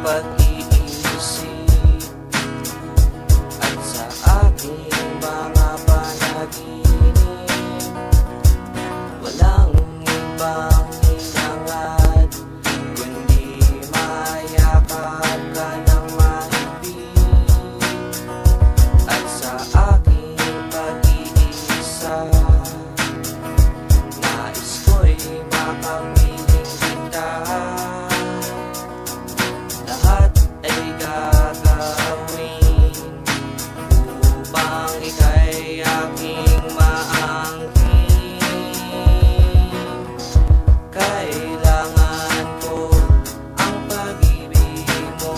pag-iisip at sa aking mga panaginip. Walang ibang hinangad kundi mayakap ka ng mahigpit. At sa aking pag-iisa, nais ko'y makapiling kita. Lahat ay gagawin upang ika'y aking maangkin. Kailangan ko ang pag-ibig mo,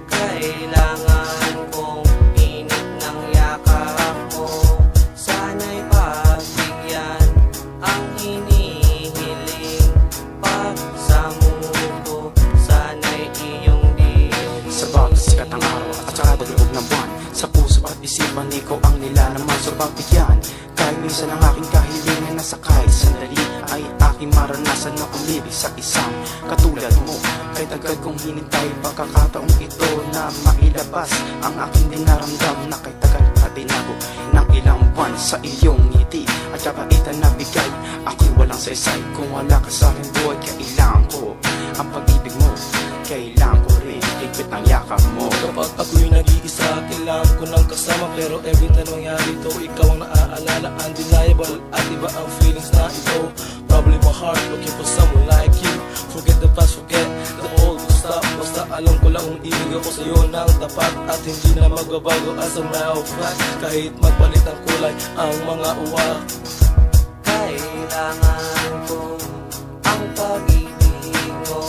kailangan kong init ng yakap mo. Sana'y pagbigyan ang hinihiling, pagsamuko sana'y iyong din. Sa bawat sikat ng araw at sa kada loob ng buwan, sa puso at isipan ikaw ang nilalaman. So pagbigyan, kahit minsan ang aking kahilingan na sakay sandali ay aking maranasan na umibig sa isang katulad mo. Kahit agad kong hinintay pagkakataong ito na mailabas ang aking dinaramdam na kay tagal na tinago ng ilang buwan sa iyong ngiti at kabaitan na bigay. Ako'y walang saysay kung wala ka sa aking buhay. Kailangan ko ang pag-ibig mo, kailangan ko rin higpit ang yakap mo. Kapag ako'y nag-iisa, kailangan ko ng kasama. Pero every time nangyari ito, ikaw ang naaalala. Undeniable, at iba ang feelings na ito. Probably my heart looking for someone like you. Forget the past, forget the old stuff. Basta alam ko lang umiibig ako sa'yo ng tapat at hindi na magbabago as a matter of fact. Kahit magpalit ang kulay ang mga uwak. Kailangan ko ang pag-ibig mo,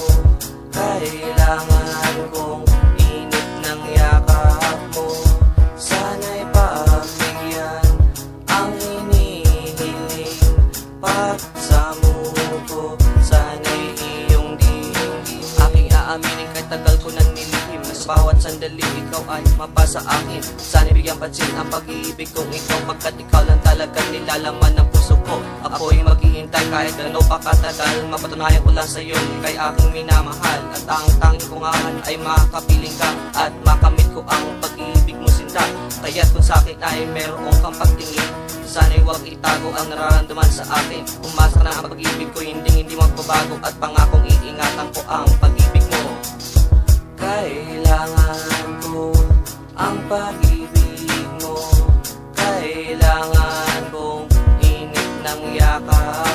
kailangan kong init ng yakap mo. Sana'y pagbigyan ang hinihiling, pagsamuko sana'y iyong dinggin. Aking aaminin kahit tagal ko nang nilihim, na sa bawat sandali ikaw ay mapasa akin. Sana'y bigyan pansin ang pag-ibig kong ikaw, pagkat ikaw lang talaga nilalaman ng puso ko. Ako'y maghihintay kahit ano pa katagal, mapatunayan ko lang sa'yo kay aking minamahal. At ang tanging kong hangan ay makapiling ka at makamit ko ang pag-ibig mo sinta. Kaya't kung sa'kin ay meron kang pagtingin, sana'y huwag itago ang nararamdaman sa akin. Umasa ka na ang pag-ibig ko hindi magbabago, at pangakong iingatan ko ang pag-ibig mo. Kailangan ko ang pag-ibig mo, kailangan kong init ng yakap